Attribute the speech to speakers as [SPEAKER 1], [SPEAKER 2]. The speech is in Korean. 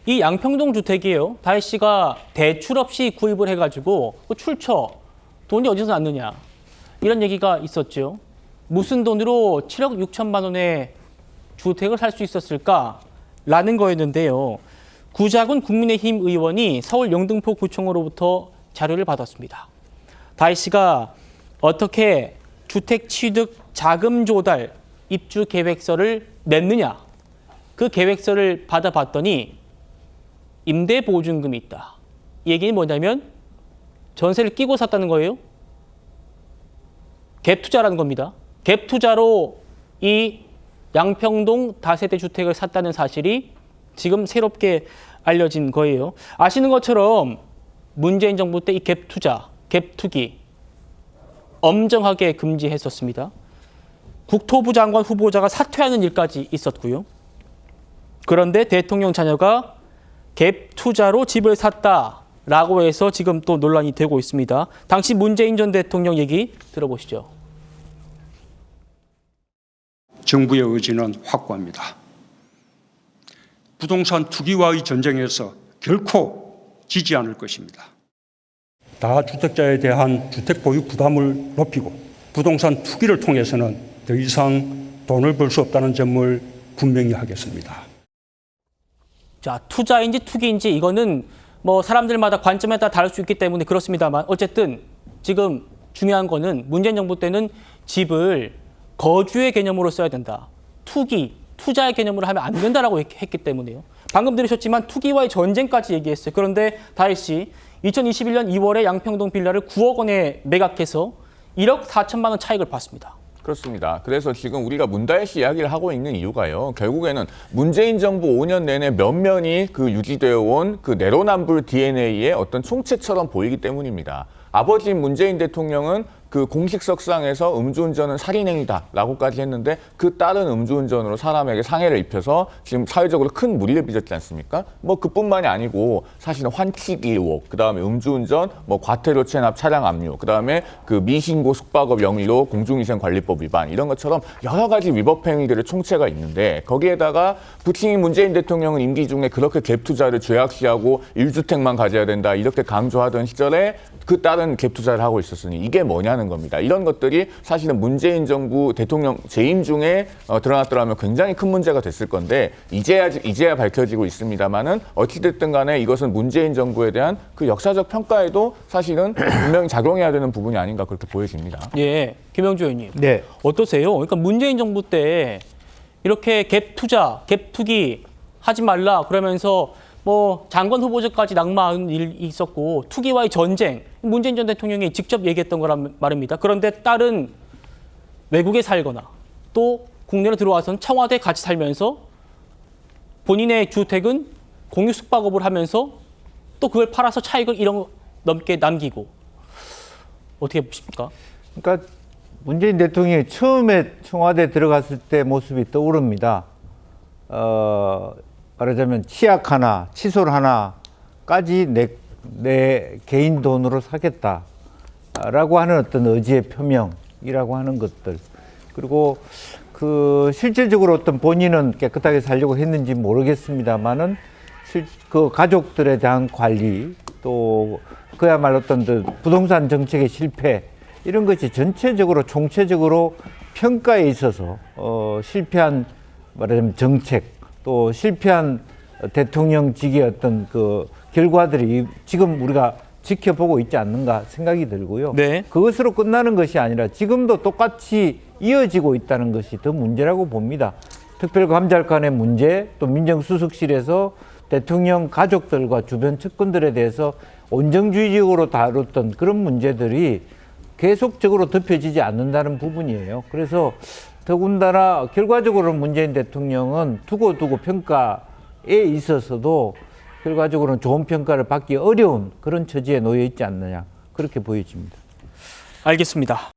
[SPEAKER 1] 이 양평동 주택이에요. 다혜 씨가 대출 없이 구입을 해가지고 출처, 돈이 어디서 났느냐 이런 얘기가 있었죠. 무슨 돈으로 7억 6천만 원의 주택을 살 수 있었을까라는 거였는데요. 구자군 국민의힘 의원이 서울 영등포구청으로부터 자료를 받았습니다. 다혜 씨가 어떻게 주택 취득 자금 조달 입주 계획서를 냈느냐. 그 계획서를 받아봤더니 임대보증금이 있다. 이 얘기는 뭐냐면 전세를 끼고 샀다는 거예요. 갭투자라는 겁니다. 갭투자로 이 양평동 다세대 주택을 샀다는 사실이 지금 새롭게 알려진 거예요. 아시는 것처럼 문재인 정부 때 이 갭투자, 갭투기 엄정하게 금지했었습니다. 국토부 장관 후보자가 사퇴하는 일까지 있었고요. 그런데 대통령 자녀가 갭 투자로 집을 샀다라고 해서 지금 또 논란이 되고 있습니다. 당시 문재인 전 대통령 얘기 들어보시죠.
[SPEAKER 2] 정부의 의지는 확고합니다. 부동산 투기와의 전쟁에서 결코 지지 않을 것입니다. 다주택자에 대한 주택 보유 부담을 높이고 부동산 투기를 통해서는 더 이상 돈을 벌 수 없다는 점을 분명히 하겠습니다.
[SPEAKER 1] 자, 투자인지 투기인지 이거는 뭐 사람들마다 관점에 따라 다를 수 있기 때문에 그렇습니다만 어쨌든 지금 중요한 거는 문재인 정부 때는 집을 거주의 개념으로 써야 된다. 투기, 투자의 개념으로 하면 안 된다라고 했기 때문에요. 방금 들으셨지만 투기와의 전쟁까지 얘기했어요. 그런데 다혜 씨, 2021년 2월에 양평동 빌라를 9억 원에 매각해서 1억 4천만 원 차익을 봤습니다.
[SPEAKER 3] 그렇습니다. 그래서 지금 우리가 문다혜 씨 이야기를 하고 있는 이유가요. 결국에는 문재인 정부 5년 내내 면면이 유지되어 온 그 내로남불 DNA의 어떤 총체처럼 보이기 때문입니다. 아버지 문재인 대통령은 그 공식석상에서 음주운전은 살인행위다라고까지 했는데 그 딸은 음주운전으로 사람에게 상해를 입혀서 지금 사회적으로 큰 무리를 빚었지 않습니까? 뭐 그뿐만이 아니고 사실은 환치기 의혹, 그다음에 음주운전, 뭐 과태료 체납 차량 압류, 그다음에 그 미신고 숙박업 영위로 공중위생관리법 위반 이런 것처럼 여러 가지 위법 행위들의 총체가 있는데 거기에다가 부친인 문재인 대통령은 임기 중에 그렇게 갭 투자를 죄악시하고 1주택만 가져야 된다 이렇게 강조하던 시절에 그 딸은 갭 투자를 하고 있었으니 이게 뭐냐는 겁니다. 이런 것들이 사실은 문재인 정부 대통령 재임 중에 드러났더라면 굉장히 큰 문제가 됐을 건데 이제야 밝혀지고 있습니다만은 어찌됐든 간에 이것은 문재인 정부에 대한 그 역사적 평가에도 사실은 분명히 작용해야 되는 부분이 아닌가 그렇게 보여집니다.
[SPEAKER 1] 예, 김영주 의원님.
[SPEAKER 4] 네.
[SPEAKER 1] 어떠세요? 그러니까 문재인 정부 때 이렇게 갭 투자, 갭 투기 하지 말라 그러면서 뭐 장관 후보자까지 낙마한 일이 있었고 투기와의 전쟁, 문재인 전 대통령이 직접 얘기했던 거란 말입니다. 그런데 딸은 외국에 살거나 또 국내로 들어와서는 청와대에 같이 살면서 본인의 주택은 공유 숙박업을 하면서 또 그걸 팔아서 차익을 1억 넘게 남기고 어떻게 보십니까?
[SPEAKER 4] 그러니까 문재인 대통령이 처음에 청와대 들어갔을 때 모습이 떠오릅니다. 말하자면 치약 하나, 칫솔 하나까지 내 개인 돈으로 사겠다라고 하는 어떤 의지의 표명이라고 하는 것들. 그리고 그 실질적으로 어떤 본인은 깨끗하게 살려고 했는지 모르겠습니다만은 그 가족들에 대한 관리 또 그야말로 어떤 부동산 정책의 실패 이런 것이 전체적으로 총체적으로 평가에 있어서 실패한 말하자면 정책 또 실패한 대통령직의 어떤 그 결과들이 지금 우리가 지켜보고 있지 않는가 생각이 들고요.
[SPEAKER 1] 네.
[SPEAKER 4] 그것으로 끝나는 것이 아니라 지금도 똑같이 이어지고 있다는 것이 더 문제라고 봅니다. 특별감찰관의 문제, 또 민정수석실에서 대통령 가족들과 주변 측근들에 대해서 온정주의적으로 다뤘던 그런 문제들이 계속적으로 덮여지지 않는다는 부분이에요. 그래서 더군다나 결과적으로 문재인 대통령은 두고두고 평가에 있어서도 결과적으로는 좋은 평가를 받기 어려운 그런 처지에 놓여 있지 않느냐 그렇게 보여집니다.
[SPEAKER 1] 알겠습니다.